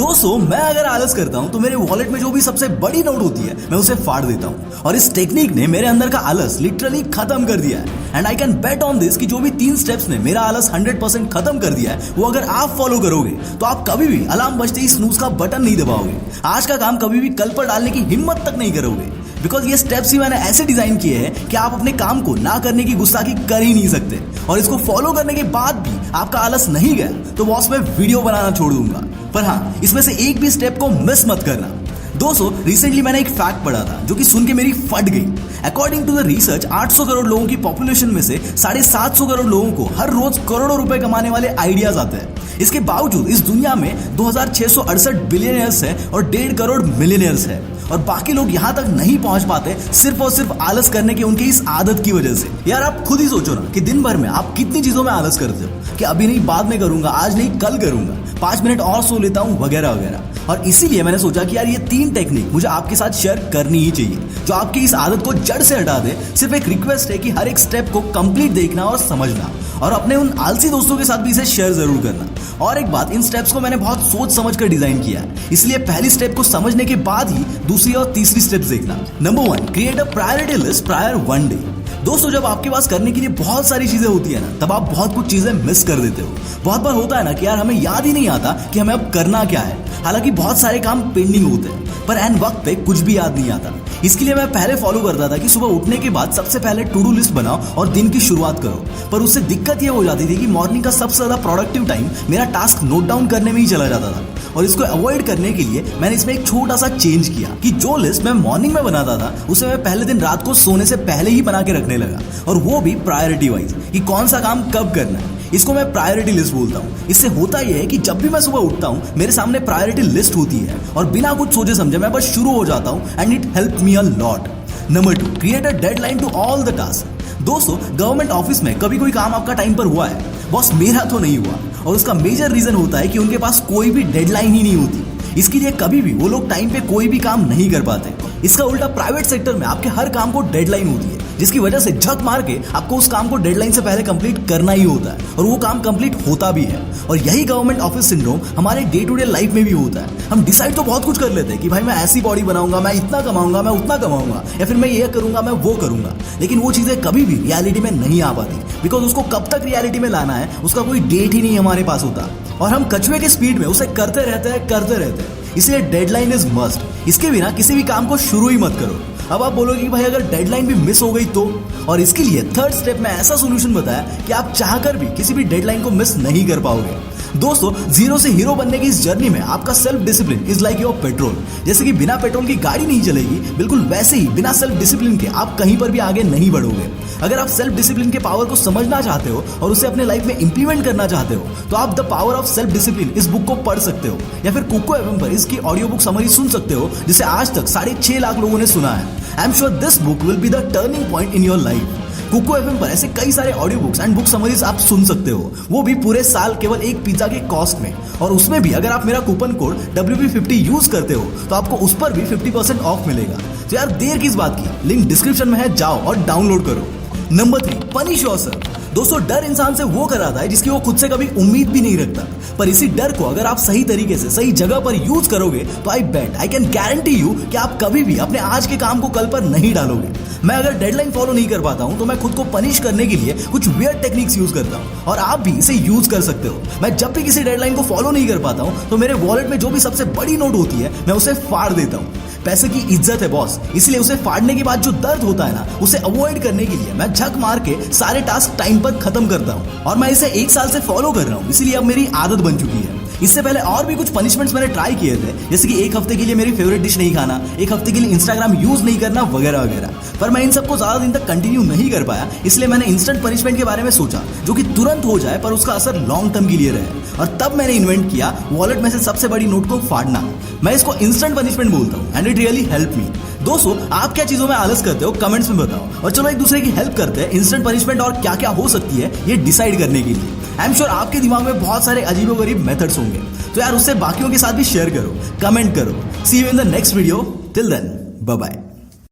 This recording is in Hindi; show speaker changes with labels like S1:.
S1: दोस्तों मैं अगर आलस करता हूं तो मेरे वॉलेट में जो भी सबसे बड़ी नोट होती है मैं उसे फाड़ देता हूं और इस टेक्निक ने मेरे अंदर का आलस लिटरली खत्म कर दिया है। And I can bet on this कि जो भी 3 स्टेप्स ने मेरा आलस 100% खत्म कर दिया है वो अगर आप फॉलो करोगे तो आप कभी भी अलार्म बजते ही स्नूज का बटन नहीं दबाओगे, आज का काम कभी भी कल पर डालने की हिम्मत तक नहीं करोगे। बिकॉज ये स्टेप्स ही मैंने ऐसे डिजाइन किए हैं कि आप अपने काम को ना करने की गुस्ताखी कर ही नहीं सकते। और इसको फॉलो करने के बाद भी आपका आलस नहीं गया तो बॉस मैं वीडियो बनाना छोड़ दूंगा, पर हाँ इसमें से एक भी स्टेप को मिस मत करना। दोस्तों रिसेंटली मैंने एक फैक्ट पढ़ा था जो कि सुन के मेरी फट गई। According to the research 800 crore लोगों की पॉपुलेशन में से 750 करोड़ लोगों को हर रोज करोड़ों रुपए कमाने वाले आइडियाज आते हैं। इसके बावजूद इस दुनिया में 2668 बिलियनियर्स है और 1.5 करोड़ मिलियनियर्स है और बाकी लोग यहाँ तक नहीं पहुंच पाते सिर्फ और सिर्फ आलस करने की उनकी इस आदत की वजह से। यार आप खुद ही सोचो ना कि दिन भर में आप कितनी चीजों में आलस करते हो कि अभी नहीं बाद में करूंगा, आज नहीं कल करूंगा, 5 मिनट और सो लेता हूं वगैरह वगैरह। और इसीलिए मैंने सोचा कि यार ये 3 टेक्निक मुझे आपके साथ शेयर करनी ही चाहिए जो आपकी इस आदत को जड़ से हटा दे। सिर्फ एक रिक्वेस्ट है कि हर एक स्टेप को कंप्लीट देखना और समझना और अपने उन आलसी दोस्तों के साथ भी इसे शेयर जरूर करना। और एक बात, इन स्टेप्स को मैंने बहुत सोच समझ कर डिजाइन किया है, इसलिए पहली स्टेप को समझने के बाद ही दूसरी और तीसरी स्टेप देखना। Number 1, create a priority list prior one day. दोस्तों जब आपके पास करने के लिए बहुत सारी चीजें होती है ना तब आप बहुत कुछ चीजें मिस कर देते हो। बहुत बार होता है ना कि यार हमें याद ही नहीं आता कि हमें अब करना क्या है, हालांकि बहुत सारे काम पेंडिंग होते हैं पर एन वक्त पे कुछ भी याद नहीं आता। इसके लिए मैं पहले फॉलो करता था कि सुबह उठने के बाद सबसे पहले टू डू लिस्ट बनाओ और दिन की शुरुआत करो, पर उससे दिक्कत ये हो जाती थी कि मॉर्निंग का सबसे ज्यादा प्रोडक्टिव टाइम मेरा टास्क नोट डाउन करने में ही चला जाता था। और इसको अवॉइड करने के लिए मैंने इसमें एक छोटा सा चेंज किया कि जो लिस्ट मैं मॉर्निंग में बनाता था उसे मैं पहले दिन रात को सोने से पहले ही बना के रखने लगा, और वो भी प्रायोरिटी वाइज कि कौन सा काम कब करना है। इसको मैं प्रायोरिटी लिस्ट बोलता हूँ। इससे होता यह है कि जब भी मैं सुबह उठता हूँ मेरे सामने प्रायोरिटी लिस्ट होती है और बिना कुछ सोचे समझे मैं बस शुरू हो जाता हूँ and it help me a lot. Number 2, create a deadline to all the task. दोस्तों गवर्नमेंट ऑफिस में कभी कोई काम आपका टाइम पर हुआ है? बॉस मेरा तो नहीं हुआ, और उसका मेजर रीजन होता है कि उनके पास कोई भी डेडलाइन ही नहीं होती। इसके लिए कभी भी वो लोग टाइम पे कोई भी काम नहीं कर पाते। इसका उल्टा प्राइवेट सेक्टर में आपके हर काम को डेडलाइन होती है, जिसकी वजह से झक मार के आपको उस काम को डेडलाइन से पहले कंप्लीट करना ही होता है और वो काम कंप्लीट होता भी है। और यही गवर्नमेंट ऑफिस सिंड्रोम हमारे डे टू डे लाइफ में भी होता है। हम डिसाइड तो बहुत कुछ कर लेते हैं कि भाई मैं ऐसी बॉडी बनाऊंगा, मैं इतना कमाऊंगा, मैं उतना कमाऊंगा, या फिर मैं ये करूंगा, मैं वो करूंगा, लेकिन वो चीजें कभी भी रियलिटी में नहीं आ पाती बिकॉज उसको कब तक रियलिटी में लाना है उसका कोई डेट ही नहीं हमारे पास होता, और हम कछुए के स्पीड में उसे करते रहते हैं। इसलिए डेडलाइन इज मस्ट। इसके बिना किसी भी काम को शुरू ही मत करो। अब आप बोलोगे कि भाई अगर डेडलाइन भी मिस हो गई तो, और इसके लिए 3rd स्टेप में ऐसा सोल्यूशन बताया कि आप चाहकर भी किसी भी डेडलाइन को मिस नहीं कर पाओगे। दोस्तों जीरो से हीरो बनने की इस जर्नी में आपका self discipline is like your petrol. जैसे कि बिना पेट्रोल की गाड़ी नहीं चलेगी, बिल्कुल वैसे ही बिना सेल्फ डिसिप्लिन के आप कहीं पर भी आगे नहीं बढ़ोगे। अगर आप सेल्फ डिसिप्लिन के पावर को समझना चाहते हो और उसे अपने लाइफ में इंप्लीमेंट करना चाहते हो तो आप the power of self discipline इस बुक को पढ़ सकते हो, या फिर कुको एफएम पर इसकी ऑडियो बुक समरी सुन सकते हो जिसे आज तक 6.5 लाख लोगों ने सुना है। I am sure this book will be the turning point in your life. Kuku FM पर ऐसे कई सारे audio books and book summaries आप सुन सकते हो, वो भी पूरे साल केवल एक पिज्जा के कॉस्ट में। और उसमें भी अगर आप मेरा कूपन कोड WP50 यूज करते हो तो आपको उस पर भी 50% ऑफ मिलेगा। तो यार देर किस बात की, लिंक डिस्क्रिप्शन में है, जाओ और डाउनलोड करो। Number 3, punish yourself. दोस्तों डर इंसान से वो कराता है जिसकी वो खुद से कभी उम्मीद भी नहीं रखता, पर इसी डर को अगर आप सही तरीके से सही जगह पर यूज करोगे तो आई कैन गारंटी यू कि आप कभी भी अपने आज के काम को कल पर नहीं डालोगे। मैं अगर डेडलाइन फॉलो नहीं कर पाता हूं तो मैं खुद को पनिश करने के लिए कुछ वियर्ड टेक्निक्स यूज करता हूं, और आप भी इसे यूज कर सकते हो। मैं जब भी किसी डेडलाइन को फॉलो नहीं कर पाता हूं तो मेरे वॉलेट में जो भी सबसे बड़ी नोट होती है मैं उसे फाड़ देता हूं। पैसे की इज्जत है बॉस, इसलिए उसे फाड़ने के बाद जो दर्द होता है ना उसे अवॉइड करने के लिए मैं झक मार के सारे टास्क टाइम पर खत्म करता हूं, और मैं इसे 1 साल से फॉलो कर रहा हूं, इसीलिए अब मेरी आदत बन चुकी है। इससे पहले और भी कुछ पनिशमेंट्स मैंने ट्राई किए थे, जैसे कि 1 हफ्ते के लिए मेरी फेवरेट डिश नहीं खाना, 1 हफ्ते के लिए इंस्टाग्राम यूज नहीं करना वगैरह वगैरह, पर मैं इन सबको ज्यादा दिन तक कंटिन्यू नहीं कर पाया। इसलिए मैंने इंस्टेंट पनिशमेंट के बारे में सोचा जो कि तुरंत हो जाए पर उसका असर लॉन्ग टर्म के लिए रहे, और तब मैंने इन्वेंट किया वॉलेट में से सबसे बड़ी नोट को फाड़ना। मैं इसको इंस्टेंट पनिशमेंट बोलता हूँ and it really help me. दोस्तों आप क्या चीजों में आलस करते हो कमेंट्स में बताओ, और चलो एक दूसरे की हेल्प करते हैं इंस्टेंट पनिशमेंट और क्या क्या हो सकती है ये डिसाइड करने के लिए। आई एम श्योर आपके दिमाग में बहुत सारे अजीबोगरीब मेथड्स होंगे, तो यार उससे बाकियों के साथ भी शेयर करो, कमेंट करो। See you in the next video, till then bye bye.